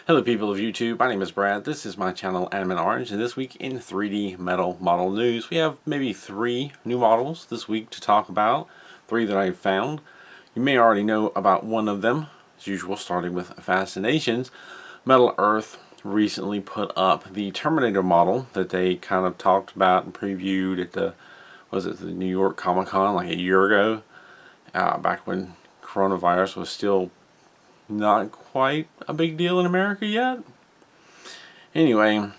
Hello people of YouTube, my name is Brad, this is my channel Anime Orange, and this week in 3D metal model news we have maybe 3 new models this week to talk about, 3 that I've found. You may already know about one of them, as usual starting with Fascinations. Metal Earth recently put up the Terminator model that they kind of talked about and previewed at the New York Comic Con like a year ago, back when coronavirus was still not quite a big deal in America yet. Anyway,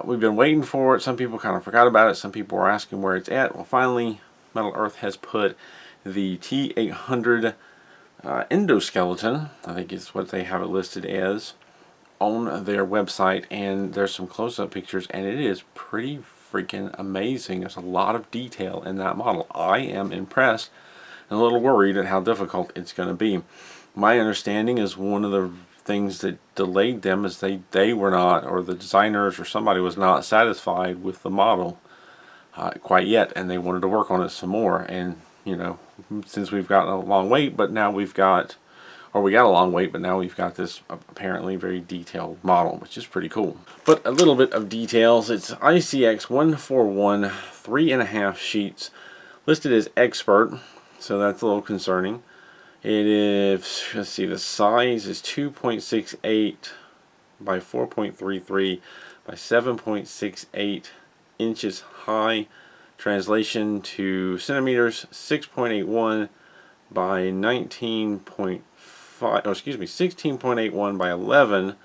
we've been waiting for it. Some people kind of forgot about it. Some people were asking where it's at. Well, finally, Metal Earth has put the T800 endoskeleton, I think is what they have it listed as, on their website. And there's some close-up pictures, and it is pretty freaking amazing. There's a lot of detail in that model. I am impressed and a little worried at how difficult it's going to be. My understanding is one of the things that delayed them is they were not, or the designers or somebody was not satisfied with the model quite yet, and they wanted to work on it some more. And you know, since we've gotten a long wait, but now we got a long wait, but now we've got this apparently very detailed model, which is pretty cool. But a little bit of details. It's ICX 141, 3.5 sheets, listed as expert, so that's a little concerning. It is, let's see, the size is 2.68 by 4.33 by 7.68 inches high. Translation to centimeters, 6.81 by 19.5, oh, excuse me, 16.81 by 11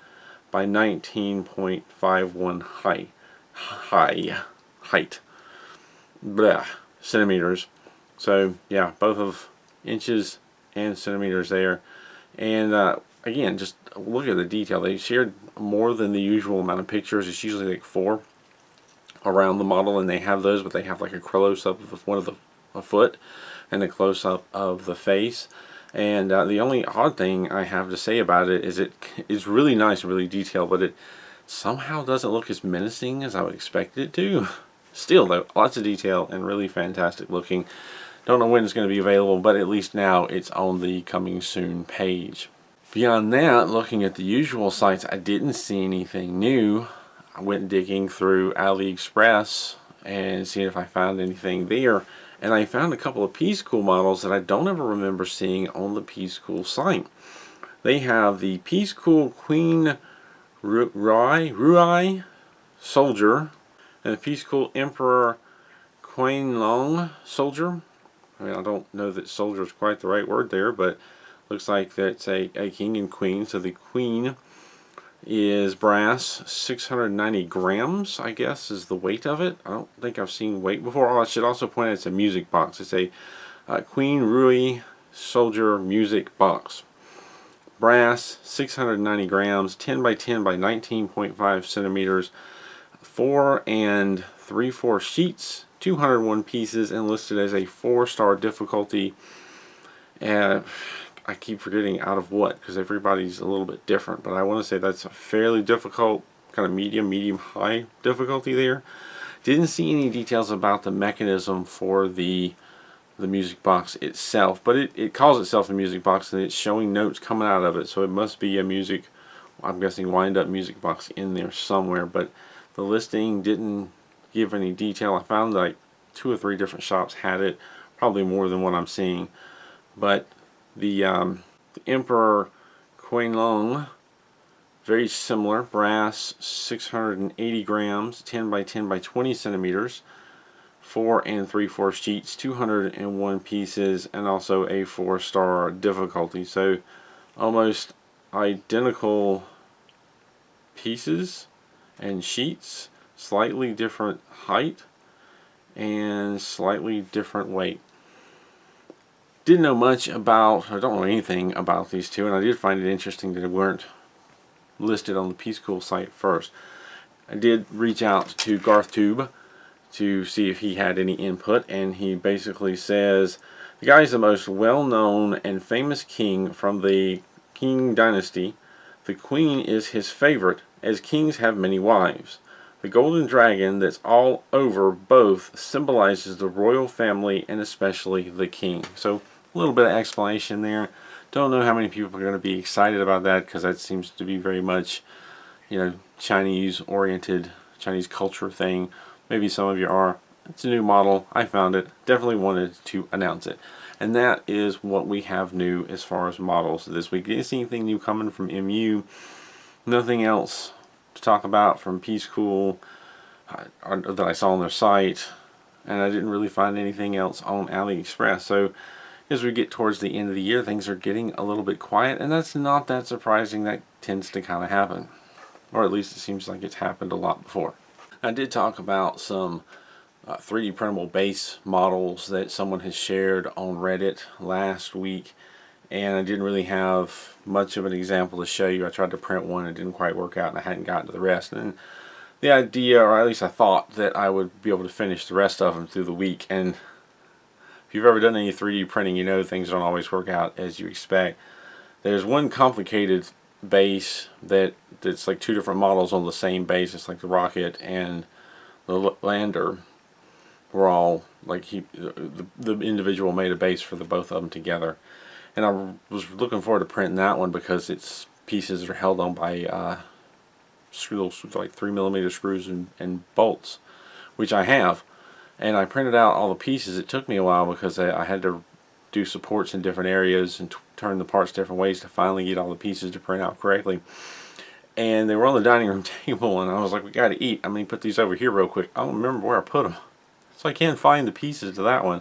by 19.51 height. Blah, centimeters. So, yeah, both of inches and centimeters there. And again, just look at the detail. They shared more than the usual amount of pictures. It's usually like 4 around the model, and they have those, but they have like a close-up of one of a foot and a close-up of the face. And the only odd thing I have to say about it is it's really nice and really detailed, but it somehow doesn't look as menacing as I would expect it to. Still though, lots of detail and really fantastic looking. Don't know when it's going to be available, but at least now it's on the coming soon page. Beyond that, looking at the usual sites, I didn't see anything new. I went digging through AliExpress and seeing if I found anything there. And I found a couple of Piececool models that I don't ever remember seeing on the Piececool site. They have the Piececool Queen Ruyi Soldier and the Piececool Emperor Qianlong Soldier. I mean, I don't know that soldier is quite the right word there, but looks like that's a king and queen. So the queen is brass, 690 grams, I guess, is the weight of it. I don't think I've seen weight before. Oh, I should also point out it's a music box. It's a Queen Ruyi Soldier music box. Brass, 690 grams, 10 by 10 by 19.5 centimeters, 4 3/4 sheets, 201 pieces, and listed as a 4-star difficulty. And I keep forgetting out of what, because everybody's a little bit different, but I want to say that's a fairly difficult, kind of medium high difficulty there. Didn't see any details about the mechanism for the music box itself, but it calls itself a music box, and it's showing notes coming out of it, so it must be a music, I'm guessing, wind-up music box in there somewhere. But the listing didn't give any detail. I found like 2 or 3 different shops had it, probably more than what I'm seeing. But the Emperor Qianlong, very similar, brass, 680 grams, 10 by 10 by 20 centimeters, 4 3/4 sheets, 201 pieces, and also a 4-star difficulty. So almost identical pieces and sheets, slightly different height and slightly different weight. Didn't know much about, I don't know anything about these two, and I did find it interesting that they weren't listed on the Piececool site first. I did reach out to GarthTube to see if he had any input, and he basically says the guy is the most well-known and famous king from the Qing dynasty. The queen is his favorite, as kings have many wives. The golden dragon that's all over both symbolizes the royal family and especially the king. So a little bit of explanation there. Don't know how many people are going to be excited about that, because that seems to be very much, you know, Chinese oriented, Chinese culture thing. Maybe some of you are. It's a new model. I found it. Definitely wanted to announce it. And that is what we have new as far as models this week. Didn't see anything new coming from MU. Nothing else to talk about from Piececool that I saw on their site. And I didn't really find anything else on AliExpress. So as we get towards the end of the year, things are getting a little bit quiet. And that's not that surprising. That tends to kind of happen. Or at least it seems like it's happened a lot before. I did talk about some 3D printable base models that someone has shared on Reddit last week, and I didn't really have much of an example to show you. I tried to print one, it didn't quite work out, and I hadn't gotten to the rest. And the idea, or at least I thought, that I would be able to finish the rest of them through the week. And if you've ever done any 3D printing, you know things don't always work out as you expect. There's one complicated base that's like two different models on the same base. It's like the rocket and the lander were all like the individual made a base for the both of them together. And I was looking forward to printing that one because its pieces are held on by screws, like 3mm screws and bolts, which I have. And I printed out all the pieces. It took me a while because I had to do supports in different areas and turn the parts different ways to finally get all the pieces to print out correctly. And they were on the dining room table, and I was like, we got to eat. I'm going to put these over here real quick. I don't remember where I put them, so I can't find the pieces to that one.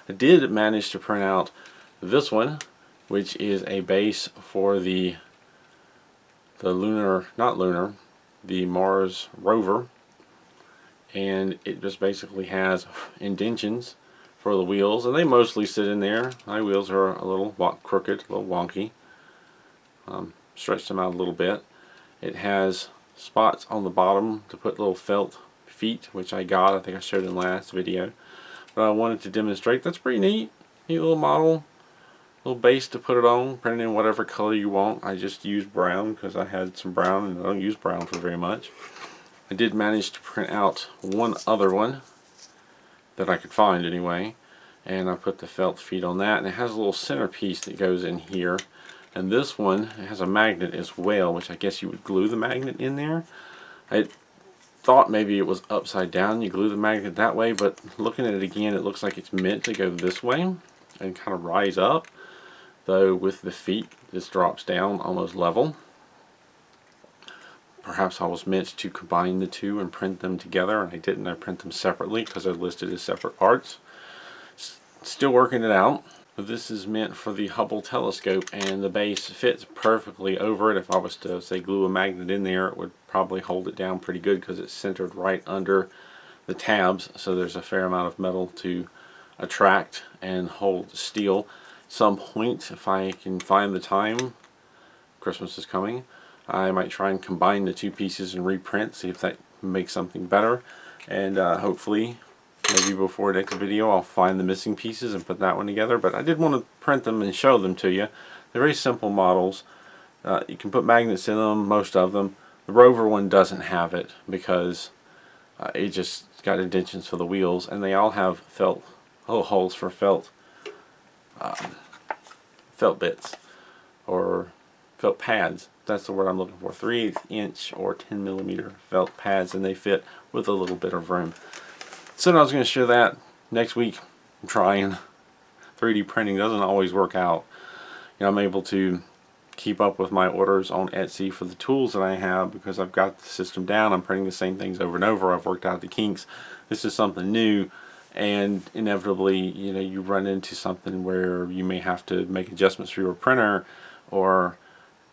I did manage to print out this one, which is a base for the Mars Rover. And it just basically has indentions for the wheels, and they mostly sit in there. My wheels are a little crooked, a little wonky. Stretched them out a little bit. It has spots on the bottom to put little felt feet, which I got. I think I showed in the last video. But I wanted to demonstrate. That's pretty neat. Neat little model. Little base to put it on. Print it in whatever color you want. I just used brown because I had some brown, and I don't use brown for very much. I did manage to print out one other one that I could find anyway, and I put the felt feet on that, and it has a little centerpiece that goes in here. And this one, it has a magnet as well, which I guess you would glue the magnet in there. I thought maybe it was upside down, you glue the magnet that way, but looking at it again, it looks like it's meant to go this way and kind of rise up, though with the feet this drops down almost level. Perhaps I was meant to combine the two and print them together, and I didn't. I print them separately because they're listed as separate parts. Still working it out. But this is meant for the Hubble telescope, and the base fits perfectly over it. If I was to, say, glue a magnet in there, it would probably hold it down pretty good because it's centered right under the tabs, so there's a fair amount of metal to attract and hold steel. At some point, if I can find the time, Christmas is coming, I might try and combine the two pieces and reprint, see if that makes something better. And hopefully, maybe before next video, I'll find the missing pieces and put that one together. But I did want to print them and show them to you. They're very simple models. You can put magnets in them, most of them. The Rover one doesn't have it because it just got indentions for the wheels, and they all have felt little holes for felt bits or felt pads. That's the word I'm looking for. 3/8 inch or 10mm felt pads, and they fit with a little bit of room. So I was going to share that next week. I'm trying. 3D printing doesn't always work out. You know, I'm able to keep up with my orders on Etsy for the tools that I have because I've got the system down. I'm printing the same things over and over. I've worked out the kinks. This is something new, and inevitably, you know, you run into something where you may have to make adjustments for your printer or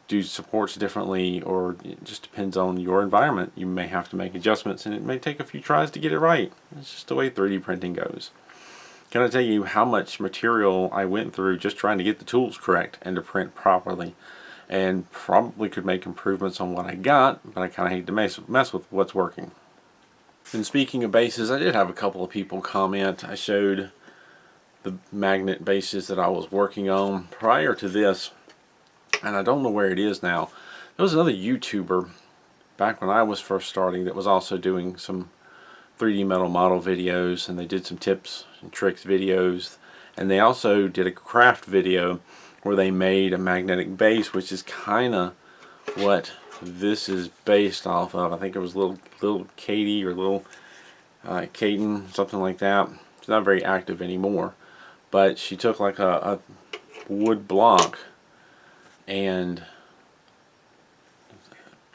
do supports differently, or it just depends on your environment. You may have to make adjustments, and it may take a few tries to get it right. It's just the way 3D printing goes. Can I tell you how much material I went through just trying to get the tools correct and to print properly? And probably could make improvements on what I got, but I kind of hate to mess with what's working. And speaking of bases, I did have a couple of people comment. I showed the magnet bases that I was working on prior to this, and I don't know where it is now. There was another YouTuber back when I was first starting that was also doing some 3D metal model videos, and they did some tips and tricks videos, and they also did a craft video where they made a magnetic base, which is kind of what this is based off of. I think it was little Katie or little Caden, something like that. She's not very active anymore, but she took like a wood block and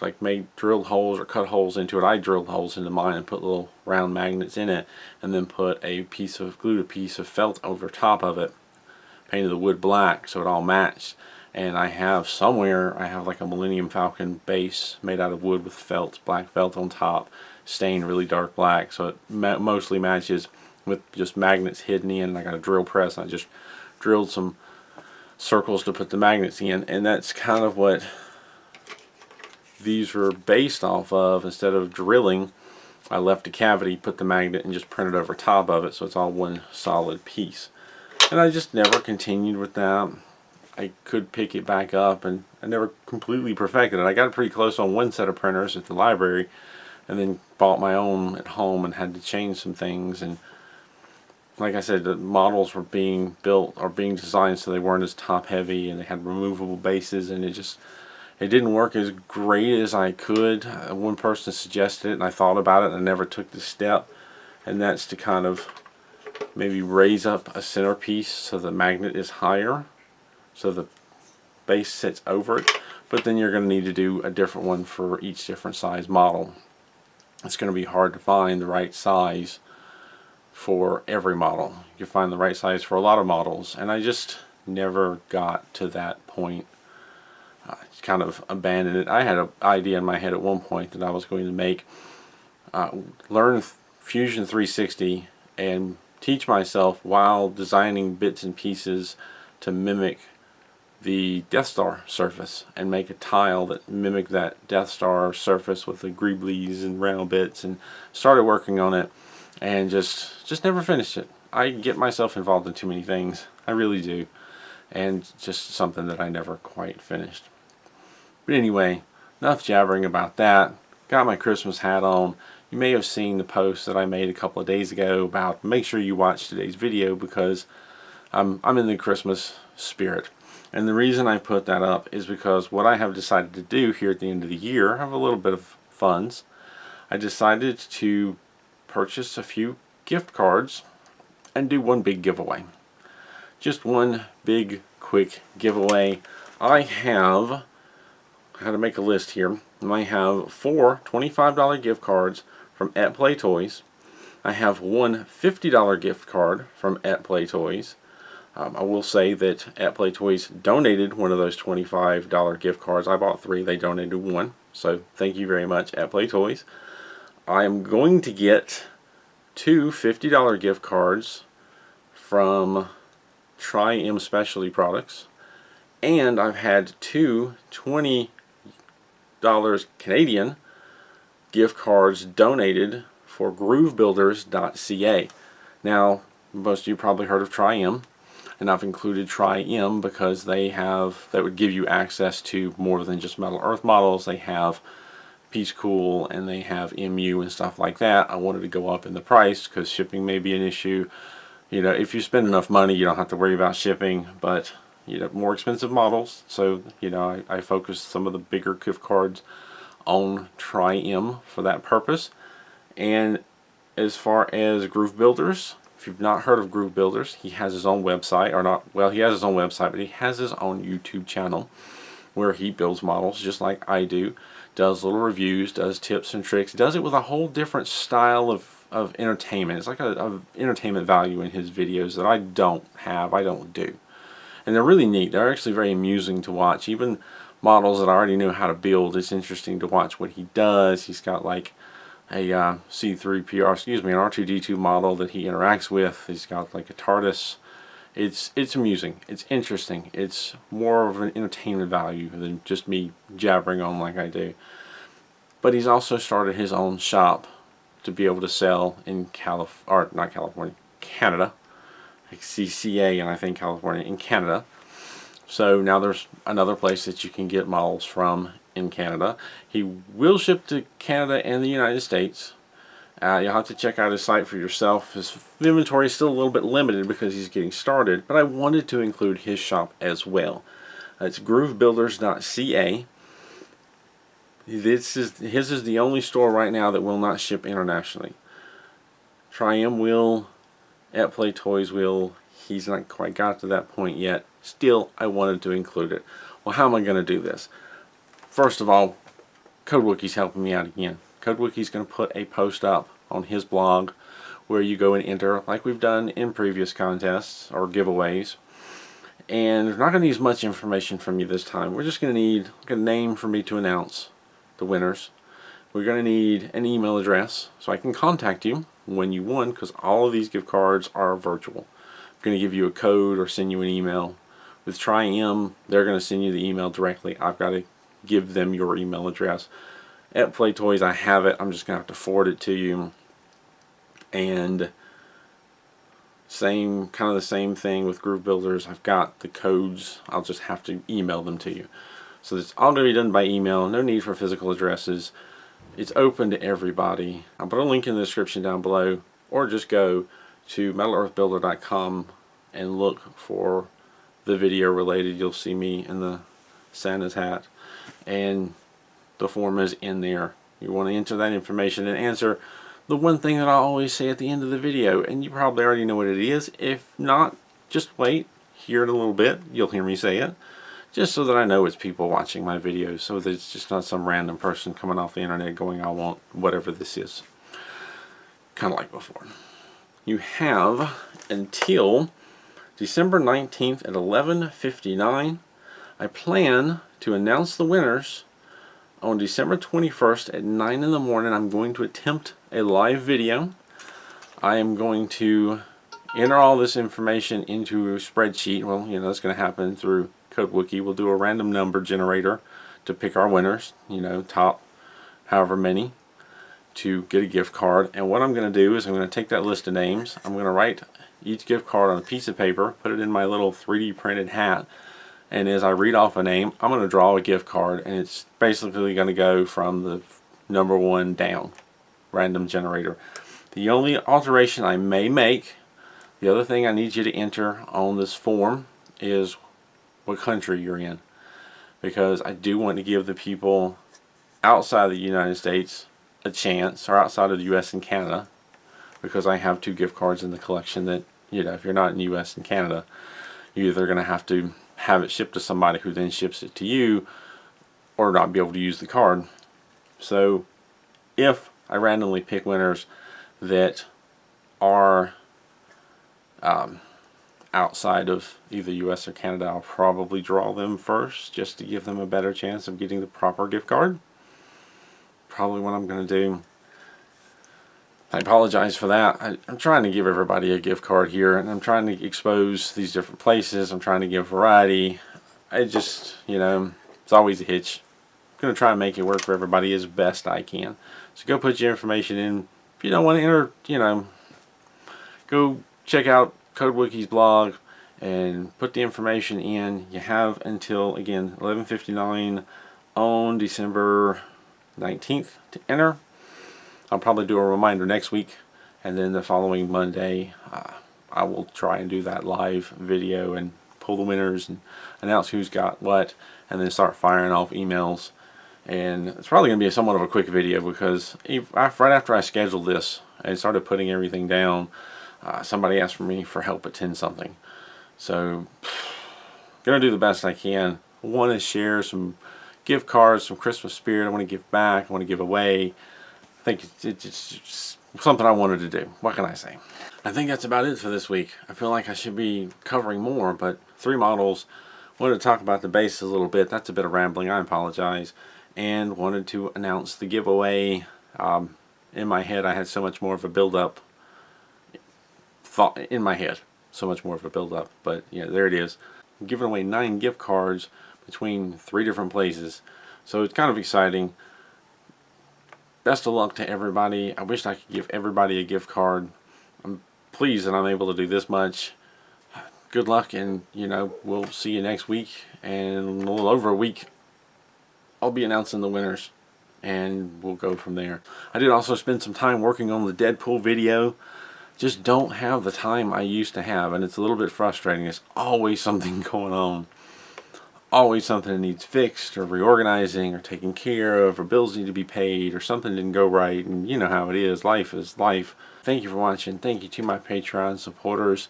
like drilled holes or cut holes into it. I drilled holes into mine and put little round magnets in it, and then glued a piece of felt over top of it, painted the wood black so it all matched. And I have like a Millennium Falcon base made out of wood with felt, black felt on top, stained really dark black, so it mostly matches with just magnets hidden in. And I got a drill press, and I just drilled some circles to put the magnets in, and that's kind of what these were based off of. Instead of drilling, I left a cavity, put the magnet, and just printed over top of it, so it's all one solid piece. And I just never continued with that. I could pick it back up, and I never completely perfected it. I got pretty close on one set of printers at the library, and then bought my own at home and had to change some things. And like I said, the models were being built or being designed so they weren't as top heavy, and they had removable bases, and it didn't work as great as I could. One person suggested it, and I thought about it, and I never took the step, and that's to kind of maybe raise up a centerpiece so the magnet is higher, so the base sits over it. But then you're going to need to do a different one for each different size model. It's going to be hard to find the right size for every model. You find the right size for a lot of models, and I just never got to that point. I kind of abandoned it. I had an idea in my head at one point that I was going to learn Fusion 360 and teach myself while designing bits and pieces to mimic the Death Star surface, and make a tile that mimicked that Death Star surface with the greeblies and round bits, and started working on it, and just never finished it. I get myself involved in too many things. I really do. And just something that I never quite finished. But anyway, enough jabbering about that. Got my Christmas hat on. You may have seen the post that I made a couple of days ago about make sure you watch today's video, because I'm in the Christmas spirit. And the reason I put that up is because what I have decided to do here at the end of the year, I have a little bit of funds. I decided to purchase a few gift cards and do one big giveaway. Just one big quick giveaway. I had to make a list here. I have 4 $25 gift cards from Play Toys. I have one $50 gift card from Play Toys. I will say that Play Toys donated one of those $25 gift cards. I bought 3, they donated 1. So thank you very much, Play Toys. I am going to get 2 $50 gift cards from Tri-M Specialty Products. And I've had 2 $20 Canadian gift cards donated for groovebuilders.ca. Now, most of you probably heard of Tri-M, and I've included Tri-M because that would give you access to more than just Metal Earth models. They have Piececool and they have MU and stuff like that. I wanted to go up in the price because shipping may be an issue. You know, if you spend enough money, you don't have to worry about shipping, but you know, more expensive models. So, you know, I focused some of the bigger gift cards on Tri-M for that purpose. And as far as Groove Builders, if you've not heard of Groove Builders, he has his own website, or not, well, he has his own website, but he has his own YouTube channel where he builds models just like I do, does little reviews, does tips and tricks, does it with a whole different style of entertainment. It's like a entertainment value in his videos that I don't do. And they're really neat. They're actually very amusing to watch. Even models that I already know how to build, it's interesting to watch what he does. He's got like a C3PO, excuse me, an R2-D2 model that he interacts with. He's got like a TARDIS. It's amusing. It's interesting. It's more of an entertainment value than just me jabbering on like I do. But he's also started his own shop to be able to sell in Canada. Like CCA, and I think California, in Canada. So now there's another place that you can get models from in Canada. He will ship to Canada and the United States. You'll have to check out his site for yourself. His inventory is still a little bit limited because he's getting started, but I wanted to include his shop as well. It's groovebuilders.ca. His is the only store right now that will not ship internationally. Triumph will, at Play Toys will. He's not quite got to that point yet. Still, I wanted to include it. Well, how am I going to do this? First of all, CodeWiki's helping me out again. CodeWiki's going to put a post up on his blog where you go and enter, like we've done in previous contests or giveaways. And we're not going to use much information from you this time. We're just going to need a name for me to announce the winners. We're going to need an email address so I can contact you when you won, because all of these gift cards are virtual. I'm going to give you a code or send you an email. With Triumph, they're going to send you the email directly. I've got to give them your email address. At Play Toys, I have it. I'm just going to have to forward it to you. And kind of the same thing with Groove Builders. I've got the codes. I'll just have to email them to you. So it's all going to be done by email. No need for physical addresses. It's open to everybody. I'll put a link in the description down below, or just go to metalearthbuilder.com and look for the video related. You'll see me in the Santa's hat, and the form is in there. You want to enter that information and answer the one thing that I always say at the end of the video, and you probably already know what it is. If not, just wait, hear it a little bit, you'll hear me say it, just so that I know it's people watching my videos, so that it's just not some random person coming off the internet going, I want whatever this is. Kind of like before. You have until December 19th at 11:59. I plan to announce the winners on December 21st at 9 in the morning. I'm going to attempt a live video. I am going to enter all this information into a spreadsheet. Well, you know, that's going to happen through CodeWiki. We'll do a random number generator to pick our winners, you know, top however many, to get a gift card. And what I'm going to do is I'm going to take that list of names. I'm going to write each gift card on a piece of paper, put it in my little 3D printed hat, and as I read off a name, I'm going to draw a gift card, and it's basically going to go from the number 1 down. Random generator. The only alteration I may make, the other thing I need you to enter on this form is what country you're in, because I do want to give the people outside of the United States a chance, or outside of the US and Canada, because I have 2 gift cards in the collection that, you know, if you're not in the US and Canada, you're either going to have to have it shipped to somebody who then ships it to you, or not be able to use the card. So if I randomly pick winners that are outside of either US or Canada, I'll probably draw them first just to give them a better chance of getting the proper gift card. Probably what I'm going to do. I apologize for that. I'm trying to give everybody a gift card here, and I'm trying to expose these different places. I'm trying to give variety. I just, you know, it's always a hitch. I'm going to try and make it work for everybody as best I can. So go put your information in. If you don't want to enter, you know, go check out CodeWiki's blog and put the information in. You have until, again, 11:59 on December 19th to enter. I'll probably do a reminder next week, and then the following Monday I will try and do that live video and pull the winners and announce who's got what, and then start firing off emails. And it's probably going to be somewhat of a quick video, because right after I scheduled this and started putting everything down, somebody asked for me for help at 10 something. So going to do the best I can. I want to share some gift cards, some Christmas spirit. I want to give back. I want to give away. I think it's something I wanted to do. What can I say? I think that's about it for this week. I feel like I should be covering more, but 3 models. Wanted to talk about the base a little bit. That's a bit of rambling. I apologize. And wanted to announce the giveaway. In my head, I had so much more of a build-up thought in my head. So much more of a build-up. But yeah, there it is. I'm giving away 9 gift cards between 3 different places. So it's kind of exciting. Best of luck to everybody. I wish I could give everybody a gift card. I'm pleased that I'm able to do this much. Good luck, and you know, we'll see you next week. And in a little over a week, I'll be announcing the winners. and we'll go from there. I did also spend some time working on the Deadpool video. Just don't have the time I used to have, and it's a little bit frustrating. There's always something going on. Always something that needs fixed or reorganizing or taken care of, or bills need to be paid, or something didn't go right, and you know how it is. Life is life. Thank you for watching. Thank you to my Patreon supporters.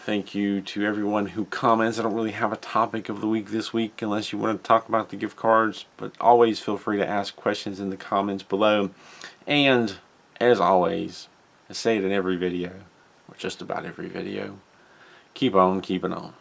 Thank you to everyone who comments. I don't really have a topic of the week this week unless you want to talk about the gift cards, but always feel free to ask questions in the comments below. And as always, I say it in every video, or just about every video, keep on keeping on.